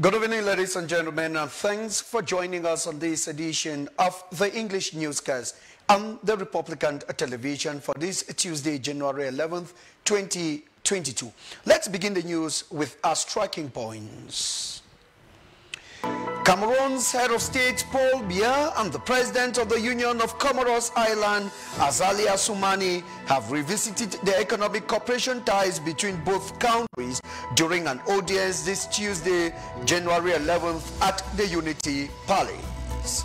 Good evening, ladies and gentlemen, and thanks for joining us on this edition of the English Newscast on the Republican Television for this Tuesday, January 11th, 2022. Let's begin the news with our striking points. Cameroon's head of state, Paul Biya, and the president of the Union of Comoros Island, Azali Assoumani, have revisited the economic cooperation ties between both countries during an audience this Tuesday, January 11th, at the Unity Palace.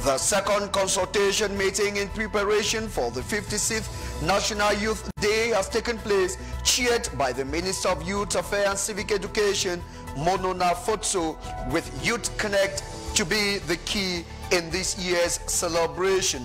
The second consultation meeting in preparation for the 56th National Youth Day has taken place, chaired by the Minister of Youth Affairs and Civic Education, Monona Fotso, with Youth Connect to be the key in this year's celebration.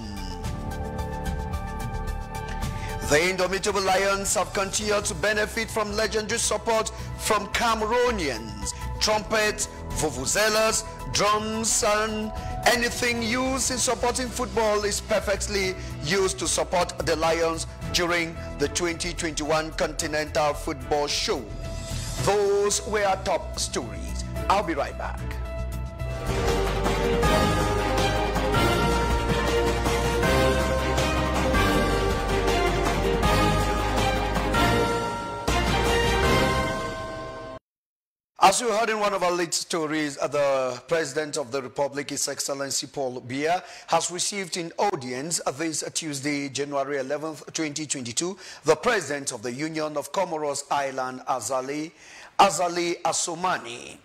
The Indomitable Lions have continued to benefit from legendary support from Cameroonians. Trumpets, vuvuzelas, drums, and anything used in supporting football is perfectly used to support the Lions during the 2021 Continental Football Show. Those were our top stories. I'll be right back. As you heard in one of our lead stories, the President of the Republic, His Excellency Paul Biya, has received in audience this Tuesday, January 11th, 2022, the President of the Union of Comoros Island, Azali Assoumani.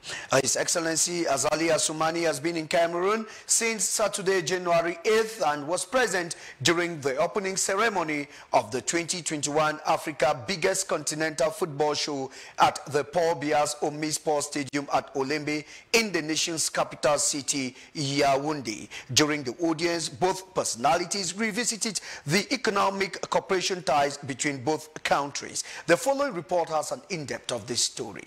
His Excellency Azali Assoumani has been in Cameroon since Saturday, January 8th, and was present during the opening ceremony of the 2021 Africa biggest continental football show at the Paul Biya's Omnisports Stadium at Olembe in the nation's capital city, Yaoundé. During the audience, both personalities revisited the economic cooperation ties between both countries. The following report has an in-depth of this story.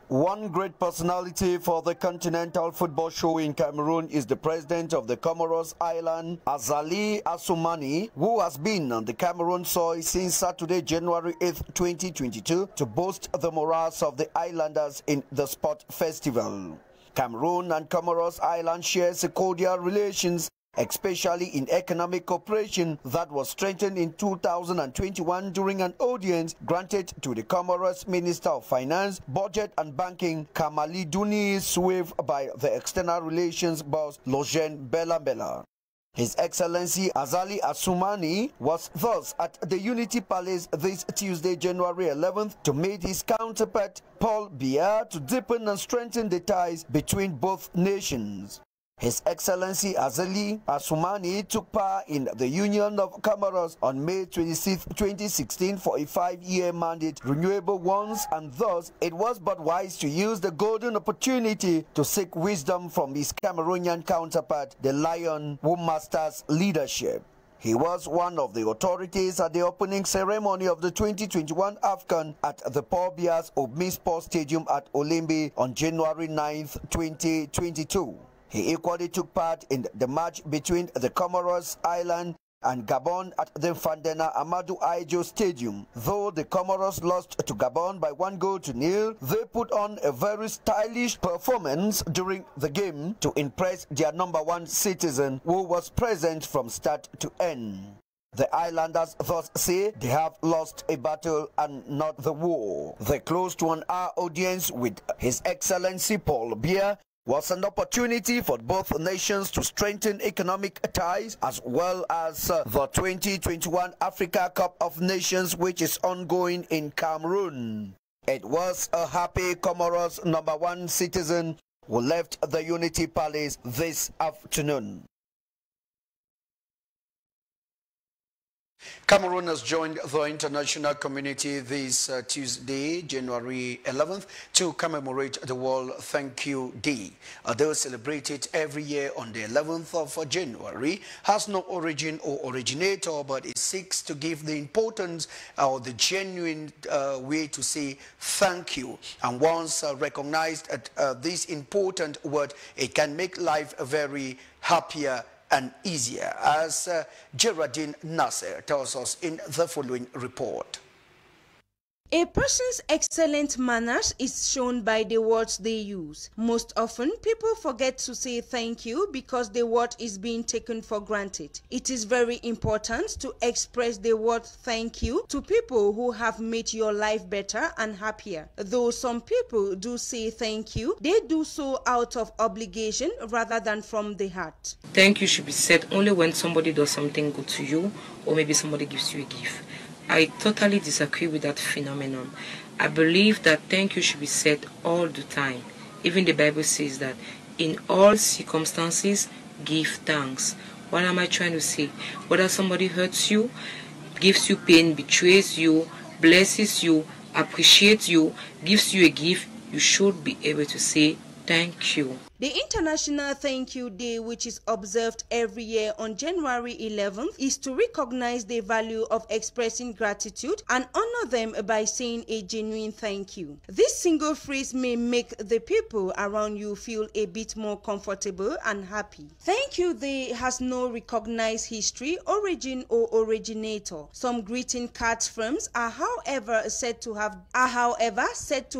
One great personality for the Continental Football Show in Cameroon is the president of the Comoros Island, Azali Assoumani, who has been on the Cameroon soil since Saturday, January 8th, 2022, to boost the morale of the islanders in the sport festival. Cameroon and Comoros Island shares cordial relations, especially in economic cooperation, that was strengthened in 2021 during an audience granted to the Comoros Minister of Finance, Budget and Banking, Kamali Suif, by the External Relations boss, Logène Bella. His Excellency Azali Assoumani was thus at the Unity Palace this Tuesday, January 11th, to meet his counterpart, Paul Biya, to deepen and strengthen the ties between both nations. His Excellency Azali Assoumani took part in the Union of Comoros on May 26, 2016 for a 5-year mandate, renewable once, and thus it was but wise to use the golden opportunity to seek wisdom from his Cameroonian counterpart, the Lion, who masters leadership. He was one of the authorities at the opening ceremony of the 2021 AFCON at the Paul Biya's Omnisports Stadium at Olembe on January 9th, 2022. He equally took part in the match between the Comoros Island and Gabon at the Fandena Amadou Ahidjo Stadium. Though the Comoros lost to Gabon by 1-0, they put on a very stylish performance during the game to impress their #1 citizen, who was present from start to end. The islanders thus say they have lost a battle and not the war. The close to an hour audience with His Excellency Paul Biya was an opportunity for both nations to strengthen economic ties, as well as the 2021 Africa Cup of Nations, which is ongoing in Cameroon. It was a happy Comoros #1 citizen who left the Unity Palace this afternoon. Cameroon has joined the international community this Tuesday, January 11th, to commemorate the World Thank You Day. Though celebrated every year on the 11th of January, has no origin or originator, but it seeks to give the importance or the genuine way to say thank you. And once recognized at this important word, it can make life very happier and easier, as Geraldine Nasser tells us in the following report. A person's excellent manners is shown by the words they use. Most often, people forget to say thank you because the word is being taken for granted. It is very important to express the word thank you to people who have made your life better and happier. Though some people do say thank you, they do so out of obligation rather than from the heart. Thank you should be said only when somebody does something good to you, or maybe somebody gives you a gift. I totally disagree with that phenomenon. I believe that thank you should be said all the time. Even the Bible says that in all circumstances, give thanks. What am I trying to say? Whether somebody hurts you, gives you pain, betrays you, blesses you, appreciates you, gives you a gift, you should be able to say thank you. The International Thank You Day, which is observed every year on January 11th, is to recognize the value of expressing gratitude and honor them by saying a genuine thank you. This single phrase may make the people around you feel a bit more comfortable and happy. Thank You Day has no recognized history, origin, or originator. Some greeting cards firms are however said to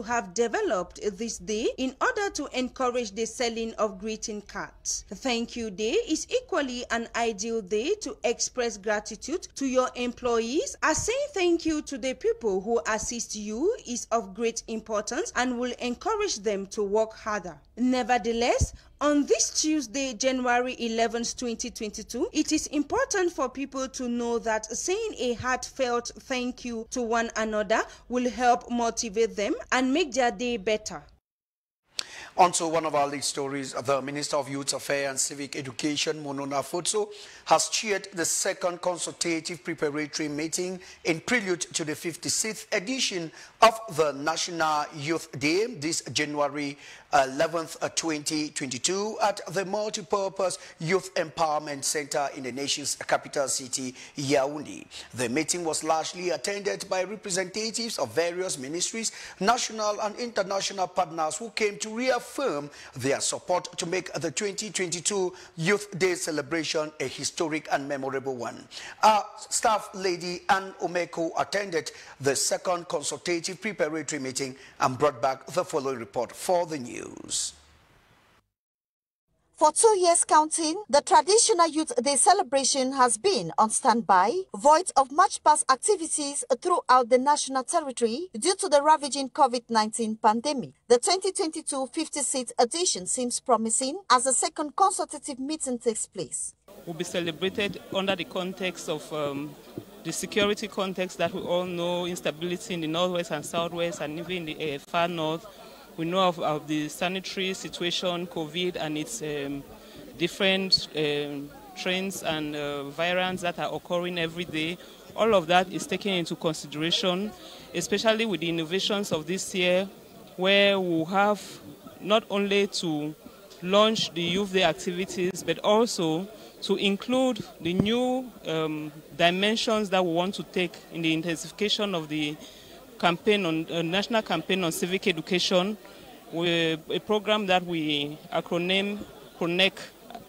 have developed this day in order to encourage the selling of greeting cards. Thank You Day is equally an ideal day to express gratitude to your employees, as saying thank you to the people who assist you is of great importance and will encourage them to work harder. Nevertheless, on this Tuesday, January 11th, 2022, it is important for people to know that saying a heartfelt thank you to one another will help motivate them and make their day better. On to one of our lead stories, the Minister of Youth Affairs and Civic Education, Monona Futso, has chaired the second consultative preparatory meeting in prelude to the 56th edition of the National Youth Day this January 11th, 2022 at the Multipurpose Youth Empowerment Center in the nation's capital city, Yaoundé. The meeting was largely attended by representatives of various ministries, national and international partners who came to reaffirm their support to make the 2022 Youth Day celebration a historic and memorable one. Our staff lady Anne Omeko attended the second consultative preparatory meeting and brought back the following report for the news. For 2 years counting, the traditional Youth Day celebration has been on standby, void of march past activities throughout the national territory due to the ravaging COVID-19 pandemic. The 2022 56th edition seems promising as the second consultative meeting takes place. Will be celebrated under the context of the security context that we all know, instability in the northwest and southwest and even in the far north. We know of the sanitary situation, COVID, and its different trends and variants that are occurring every day. All of that is taken into consideration, especially with the innovations of this year, where we'll have not only to launch the Youth Day activities, but also to include the new dimensions that we want to take in the intensification of the campaign on national campaign on civic education, with a program that we acronym CONNECT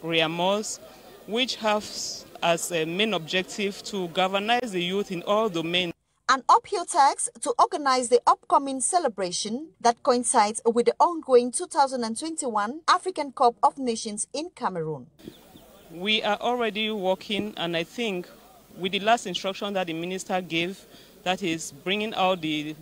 REAMOS, which has as a main objective to galvanize the youth in all domains. An uphill task to organize the upcoming celebration that coincides with the ongoing 2021 African Cup of Nations in Cameroon. We are already working, and I think with the last instruction that the minister gave, that is bringing out the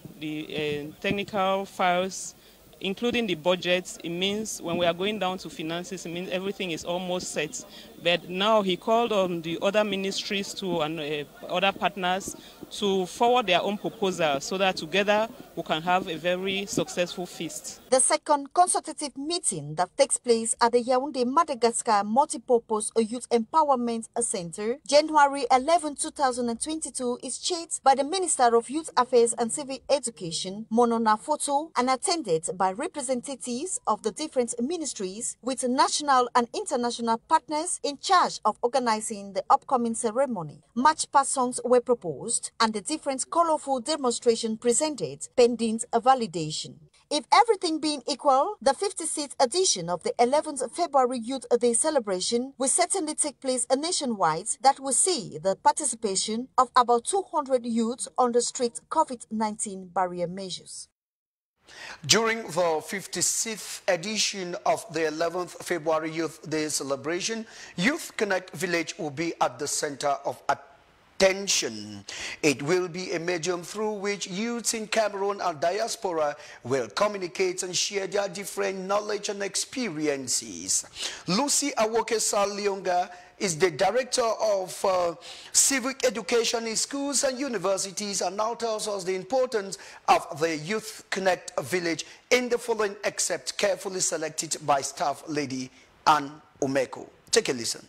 technical files, including the budgets, it means when we are going down to finances, it means everything is almost set. But now he called on the other ministries and other partners to forward their own proposals so that together we can have a very successful feast. The second consultative meeting that takes place at the Yaoundé Madagascar Multipurpose Youth Empowerment Center, January 11, 2022, is chaired by the Minister of Youth Affairs and Civic Education, Monona Futso, and attended by representatives of the different ministries with national and international partners in charge of organizing the upcoming ceremony. March past songs were proposed and the different colorful demonstrations presented pending validation. If everything being equal, the 56th edition of the 11th February Youth Day celebration will certainly take place nationwide that will see the participation of about 200 youths under strict COVID-19 barrier measures. During the 56th edition of the 11th February Youth Day celebration, Youth Connect Village will be at the center of attention. It will be a medium through which youths in Cameroon and diaspora will communicate and share their different knowledge and experiences. Lucy Awoke-Salionga is the director of civic education in schools and universities, and now tells us the importance of the Youth Connect Village in the following excerpt carefully selected by staff lady Anne Umeko. Take a listen.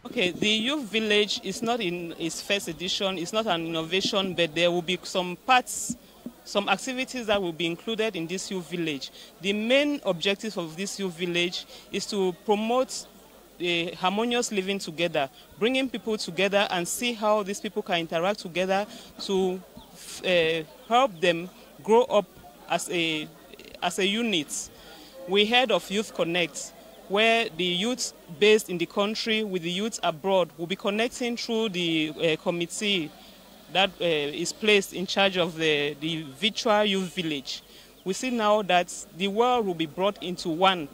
Okay, the Youth Village is not in its first edition, it's not an innovation, but there will be some parts, some activities that will be included in this Youth Village. The main objective of this Youth Village is to promote the harmonious living together, bringing people together and see how these people can interact together to help them grow up as a unit. We heard of Youth Connect, where the youth based in the country with the youth abroad will be connecting through the committee that is placed in charge of the virtual Youth Village. We see now that the world will be brought into one.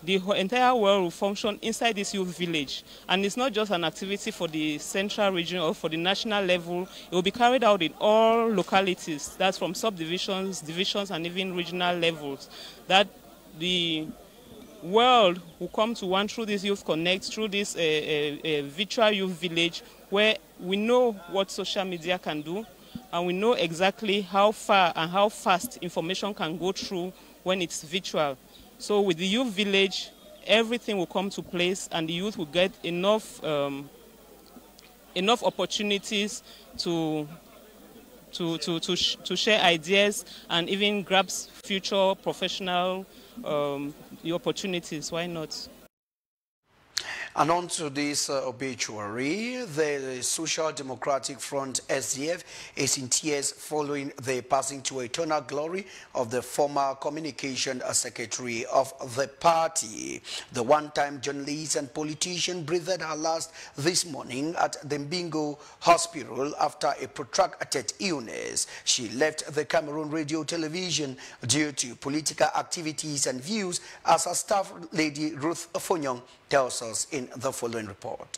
The entire world will function inside this Youth Village. And it's not just an activity for the central region or for the national level. It will be carried out in all localities. That's from subdivisions, divisions, and even regional levels. That the world will come to one through this Youth Connect, through this virtual Youth Village, where we know what social media can do, and we know exactly how far and how fast information can go through when it's virtual. So with the Youth Village, everything will come to place, and the youth will get enough opportunities to share ideas and even grasp future professional opportunities. Why not? And on to this obituary, the Social Democratic Front SDF is in tears following the passing to eternal glory of the former communication secretary of the party. The one-time journalist and politician breathed her last this morning at the Mbingo Hospital after a protracted illness. She left the Cameroon Radio Television due to political activities and views, as her staff lady Ruth Fonyong tells us in the following report.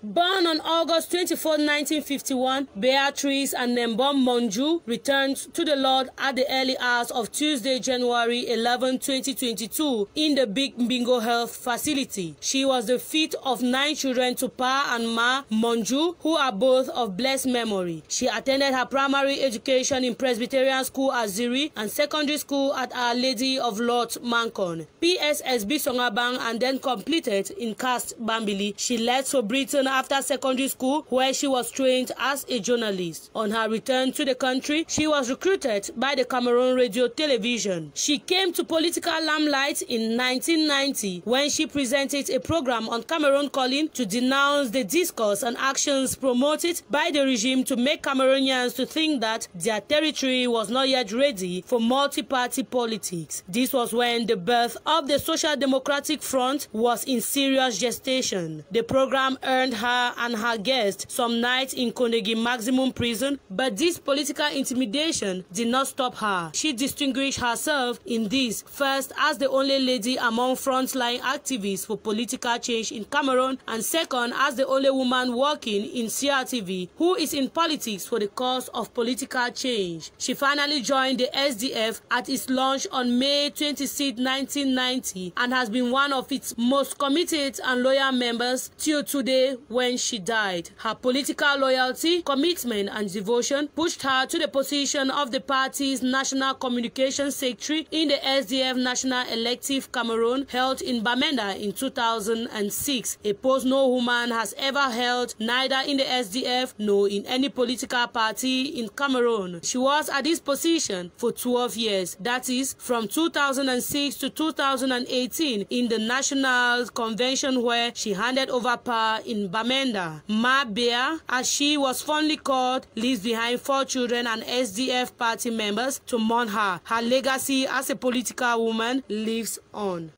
Born on August 24, 1951, Beatrice and Nembom Monju returned to the Lord at the early hours of Tuesday, January 11, 2022, in the Big Mbingo Health Facility. She was the fifth of 9 children to Pa and Ma Monju, who are both of blessed memory. She attended her primary education in Presbyterian School at Ziri and secondary school at Our Lady of Lot Mancon, PSSB Songabang, and then completed in Cast Bambili. She left for Britain after secondary school, where she was trained as a journalist. On her return to the country, she was recruited by the Cameroon Radio Television. She came to political limelight in 1990 when she presented a program on Cameroon Calling to denounce the discourse and actions promoted by the regime to make Cameroonians to think that their territory was not yet ready for multi-party politics. This was when the birth of the Social Democratic Front was in serious gestation. The program earned her and her guests some nights in Kondegi Maximum Prison, but this political intimidation did not stop her. She distinguished herself in this, first as the only lady among frontline activists for political change in Cameroon, and second as the only woman working in CRTV who is in politics for the cause of political change. She finally joined the SDF at its launch on May 26, 1990, and has been one of its most committed and loyal members till today, when she died. Her political loyalty, commitment, and devotion pushed her to the position of the party's National Communications Secretary in the SDF National Elective Cameroon, held in Bamenda in 2006, a post no woman has ever held, neither in the SDF nor in any political party in Cameroon. She was at this position for 12 years, that is, from 2006 to 2018, in the National Convention, where she handed over power in Bamenda. Bamenda. Ma Bea, as she was fondly called, leaves behind 4 children and SDF party members to mourn her. Her legacy as a political woman lives on.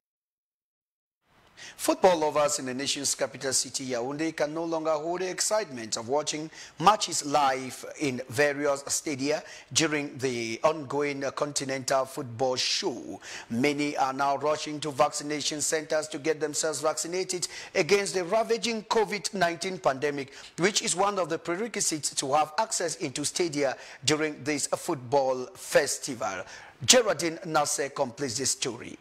Football lovers in the nation's capital city, Yaoundé, can no longer hold the excitement of watching matches live in various stadia during the ongoing Continental Football Show. Many are now rushing to vaccination centers to get themselves vaccinated against the ravaging COVID-19 pandemic, which is one of the prerequisites to have access into stadia during this football festival. Geraldine Nasser completes this story.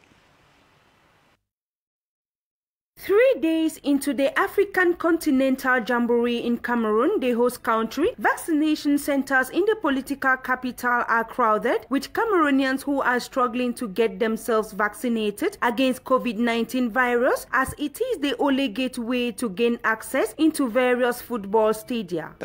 3 days into the African Continental Jamboree in Cameroon, the host country, vaccination centers in the political capital are crowded with Cameroonians who are struggling to get themselves vaccinated against COVID-19 virus, as it is the only gateway to gain access into various football stadia.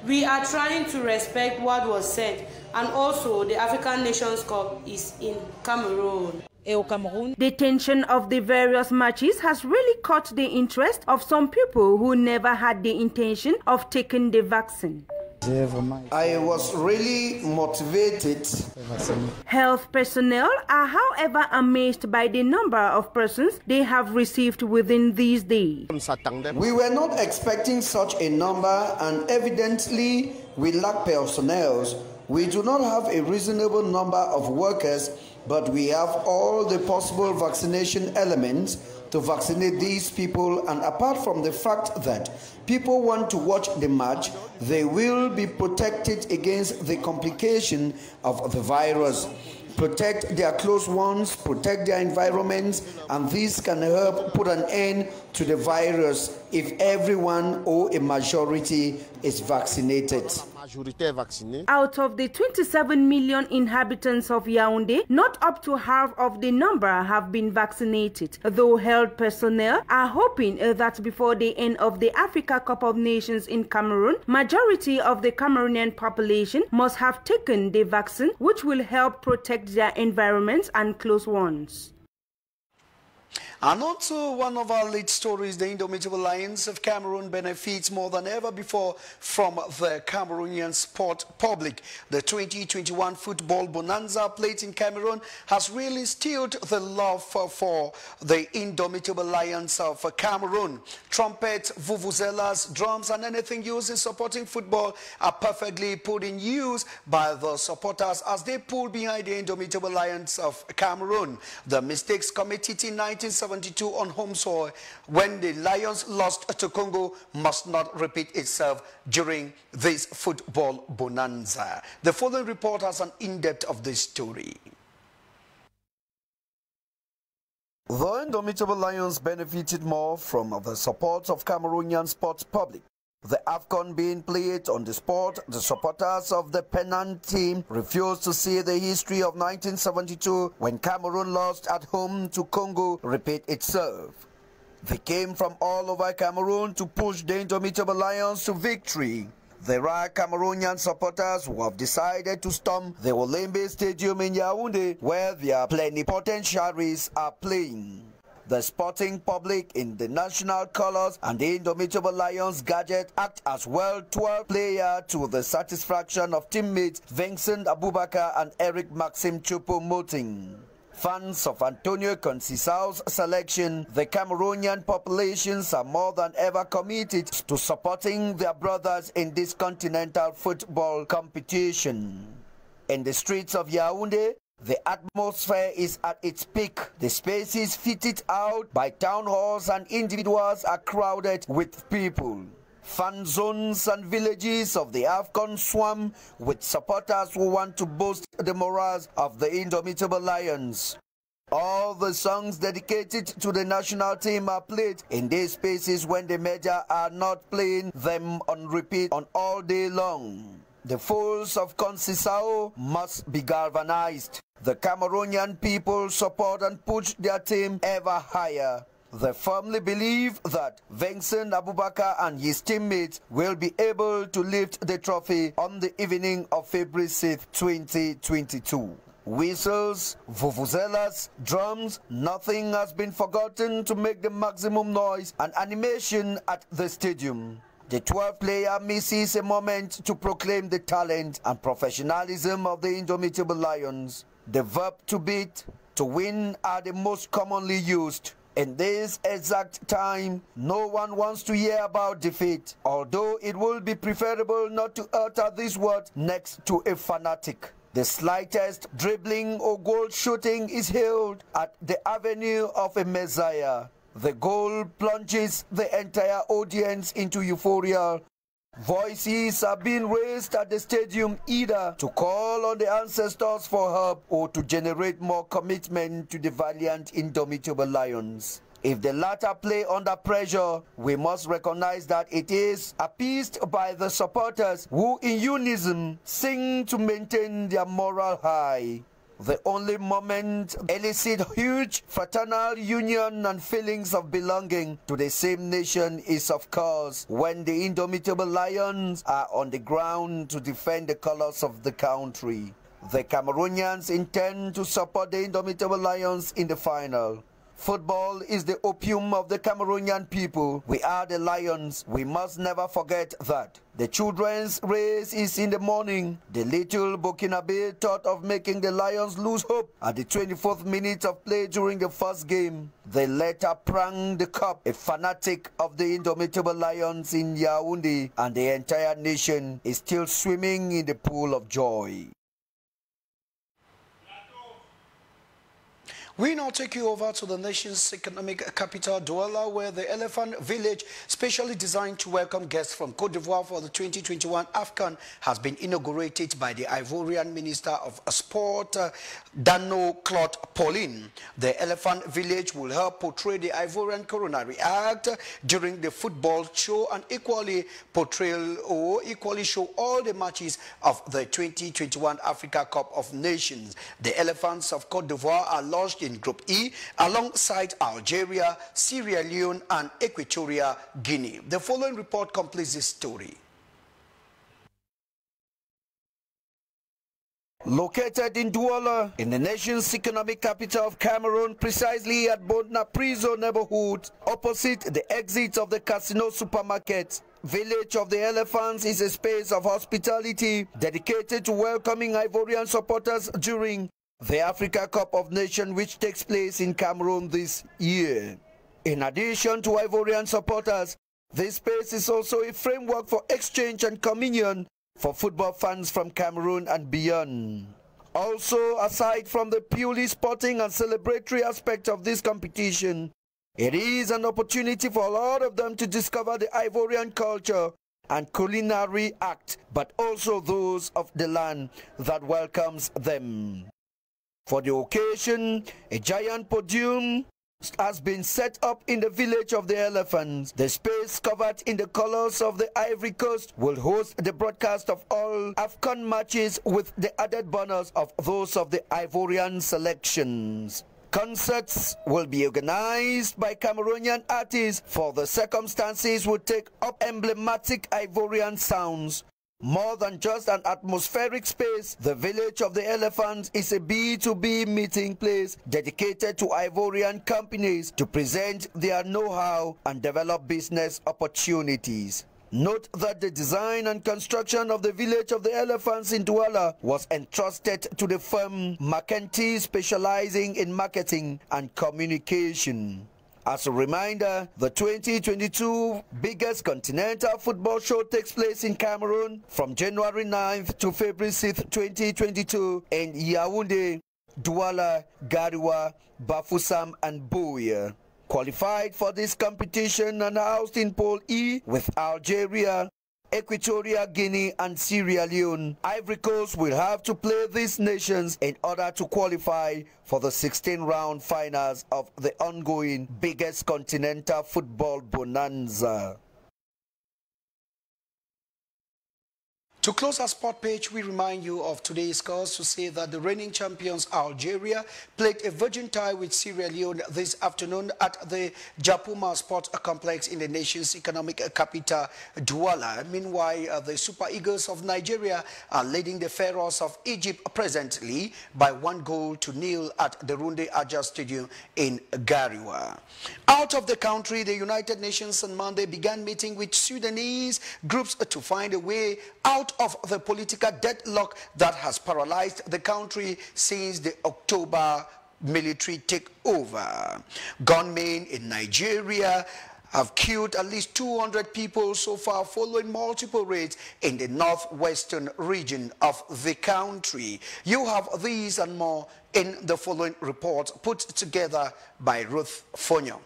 We are trying to respect what was said, and also the African Nations Cup is in Cameroon. The tension of the various matches has really caught the interest of some people who never had the intention of taking the vaccine. I was really motivated. Health personnel are, however, amazed by the number of persons they have received within these days. We were not expecting such a number, and evidently we lack personnel. We do not have a reasonable number of workers, but we have all the possible vaccination elements to vaccinate these people, and apart from the fact that people want to watch the match, they will be protected against the complication of the virus. Protect their close ones, protect their environments, and this can help put an end to the virus if everyone or a majority is vaccinated. Out of the 27 million inhabitants of Yaoundé, not up to half of the number have been vaccinated, though health personnel are hoping that before the end of the Africa Cup of Nations in Cameroon, majority of the Cameroonian population must have taken the vaccine, which will help protect their environments and close ones. And also one of our lead stories, the Indomitable Lions of Cameroon benefits more than ever before from the Cameroonian sport public. The 2021 football bonanza played in Cameroon has really stilled the love for the Indomitable Lions of Cameroon. Trumpets, vuvuzelas, drums, and anything used in supporting football are perfectly put in use by the supporters as they pull behind the Indomitable Lions of Cameroon. The mistakes committed in 1972 on home soil when the Lions lost to Congo must not repeat itself during this football bonanza. The following report has an in-depth of this story. The Indomitable Lions benefited more from the support of Cameroonian sports public. The AFCON being played on the sport, the supporters of the Penang team refused to see the history of 1972 when Cameroon lost at home to Congo repeat itself. They came from all over Cameroon to push the Indomitable Lions to victory. There are Cameroonian supporters who have decided to storm the Olembe Stadium in Yaoundé, where their plenipotentiaries are playing. The sporting public in the national colors and the Indomitable Lions gadget act as well 12 player to the satisfaction of teammates Vincent Abubakar and Eric Maxim Choupo-Moting. Fans of Antonio Conceicão's selection, the Cameroonian populations are more than ever committed to supporting their brothers in this continental football competition. In the streets of Yaoundé, the atmosphere is at its peak. The spaces fitted out by town halls and individuals are crowded with people. Fan zones and villages of the AFCON swarm with supporters who want to boost the morale of the Indomitable Lions. All the songs dedicated to the national team are played in these spaces when the media are not playing them on repeat on all day long. The foes of Conceicão must be galvanized. The Cameroonian people support and push their team ever higher. They firmly believe that Vincent Abubakar and his teammates will be able to lift the trophy on the evening of February 6, 2022. Whistles, vuvuzelas, drums, nothing has been forgotten to make the maximum noise and animation at the stadium. The 12th player misses a moment to proclaim the talent and professionalism of the indomitable Lions. The verb to beat, to win are the most commonly used. In this exact time, no one wants to hear about defeat, although it would be preferable not to utter this word next to a fanatic. The slightest dribbling or goal shooting is hailed at the avenue of a messiah. The goal plunges the entire audience into euphoria. Voices are being raised at the stadium either to call on the ancestors for help or to generate more commitment to the valiant indomitable Lions. If the latter play under pressure, we must recognize that it is appeased by the supporters who in unison sing to maintain their moral high. The only moment elicit huge fraternal union and feelings of belonging to the same nation is, of course, when the indomitable Lions are on the ground to defend the colors of the country. The Cameroonians intend to support the indomitable Lions in the final. Football is the opium of the Cameroonian people. We are the Lions. We must never forget that. The children's race is in the morning. The little Burkinabe thought of making the Lions lose hope at the 24th minute of play during the first game. They later pranged the cup, a fanatic of the indomitable Lions in Yaoundé, and the entire nation is still swimming in the pool of joy. We now take you over to the nation's economic capital, Douala, where the Elephant Village, specially designed to welcome guests from Côte d'Ivoire for the 2021 AFCON, has been inaugurated by the Ivorian Minister of Sport, Dano Claude Pauline. The Elephant Village will help portray the Ivorian Coronary Act during the football show and equally show all the matches of the 2021 Africa Cup of Nations. The Elephants of Côte d'Ivoire are launched in Group E alongside Algeria, Sierra Leone and Equatorial Guinea. The following report completes this story. Located in Douala, in the nation's economic capital of Cameroon, precisely at Bonnaprizo neighborhood, opposite the exit of the Casino supermarket, Village of the Elephants is a space of hospitality dedicated to welcoming Ivorian supporters during the Africa Cup of Nations, which takes place in Cameroon this year. In addition to Ivorian supporters, this space is also a framework for exchange and communion for football fans from Cameroon and beyond. Also, aside from the purely sporting and celebratory aspect of this competition, it is an opportunity for a lot of them to discover the Ivorian culture and culinary act, but also those of the land that welcomes them. For the occasion, a giant podium has been set up in the Village of the Elephants. The space, covered in the colors of the Ivory Coast, will host the broadcast of all AFCON matches with the added bonus of those of the Ivorian selections. Concerts will be organized by Cameroonian artists, for the circumstances will take up emblematic Ivorian sounds. More than just an atmospheric space, the Village of the Elephants is a B2B meeting place dedicated to Ivorian companies to present their know-how and develop business opportunities. Note that the design and construction of the Village of the Elephants in Douala was entrusted to the firm McKenty, specializing in marketing and communication. As a reminder, the 2022 biggest continental football show takes place in Cameroon from January 9th to February 6th, 2022 in Yaoundé, Douala, Garoua, Bafoussam and Buea. Qualified for this competition and housed in Pool E with Algeria, Equatorial Guinea and Sierra Leone, Ivory Coast will have to play these nations in order to qualify for the 16-round finals of the ongoing biggest continental football bonanza. To close our sport page, we remind you of today's scores to say that the reigning champions Algeria played a virgin tie with Sierra Leone this afternoon at the Japuma Sports Complex in the nation's economic capital, Douala. Meanwhile, the Super Eagles of Nigeria are leading the Pharaohs of Egypt presently by 1-0 at the Runde Aja Stadium in Gariwa. Out of the country, the United Nations on Monday began meeting with Sudanese groups to find a way out of the political deadlock that has paralyzed the country since the October military takeover. Gunmen in Nigeria have killed at least 200 people so far following multiple raids in the northwestern region of the country. You have these and more in the following report put together by Ruth Fonyo.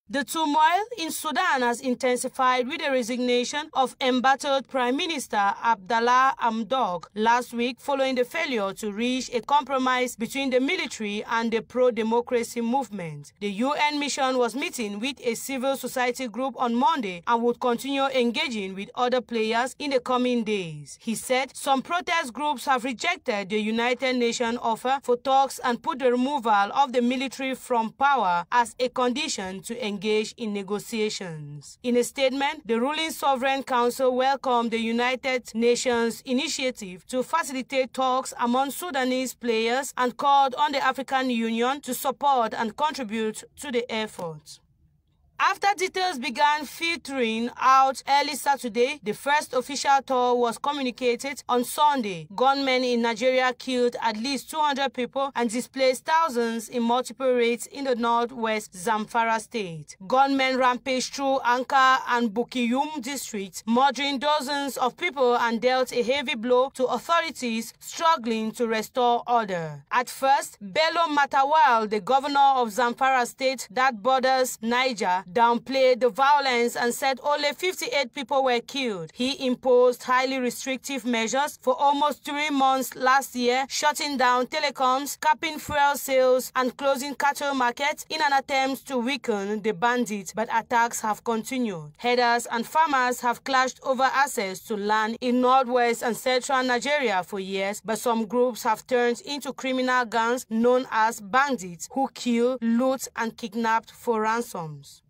The turmoil in Sudan has intensified with the resignation of embattled Prime Minister Abdallah Hamdok last week following the failure to reach a compromise between the military and the pro-democracy movement. The UN mission was meeting with a civil society group on Monday and would continue engaging with other players in the coming days. He said some protest groups have rejected the United Nations offer for talks and put the removal of the military from power as a condition to engage in negotiations. In a statement, the ruling Sovereign Council welcomed the United Nations initiative to facilitate talks among Sudanese players and called on the African Union to support and contribute to the effort. After details began filtering out early Saturday, the first official toll was communicated on Sunday. Gunmen in Nigeria killed at least 200 people and displaced thousands in multiple raids in the northwest Zamfara state. Gunmen rampaged through Anka and Bukiyum districts, murdering dozens of people and dealt a heavy blow to authorities struggling to restore order. At first, Bello Matawal, the governor of Zamfara state that borders Niger, downplayed the violence and said only 58 people were killed. He imposed highly restrictive measures for almost 3 months last year, shutting down telecoms, capping fuel sales, and closing cattle markets in an attempt to weaken the bandits, but attacks have continued. Herders and farmers have clashed over access to land in northwest and central Nigeria for years, but some groups have turned into criminal gangs known as bandits who kill, loot, and kidnap for ransoms.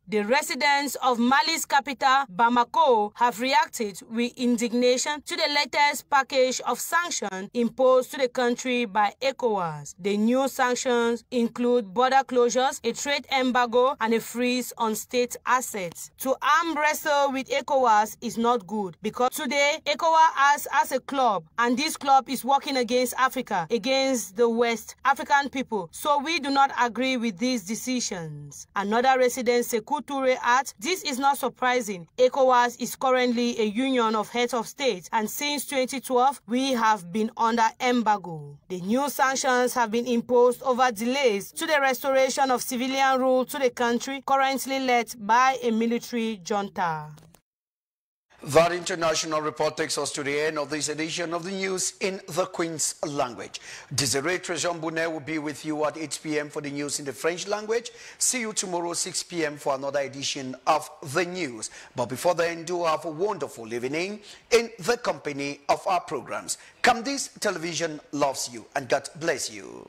The residents of Mali's capital, Bamako, have reacted with indignation to the latest package of sanctions imposed to the country by ECOWAS. The new sanctions include border closures, a trade embargo, and a freeze on state assets. To arm wrestle with ECOWAS is not good because today ECOWAS acts as a club, and this club is working against Africa, against the West African people. So we do not agree with these decisions. Another resident, Ture adds, this is not surprising. ECOWAS is currently a union of heads of state, and since 2012, we have been under embargo. The new sanctions have been imposed over delays to the restoration of civilian rule to the country, currently led by a military junta. That international report takes us to the end of this edition of the news in the Queen's language. Desiree Trejean-Bounet will be with you at 8 p.m. for the news in the French language. See you tomorrow 6 p.m. for another edition of the news. But before then, do have a wonderful evening in the company of our programs. Camdis Television loves you and God bless you.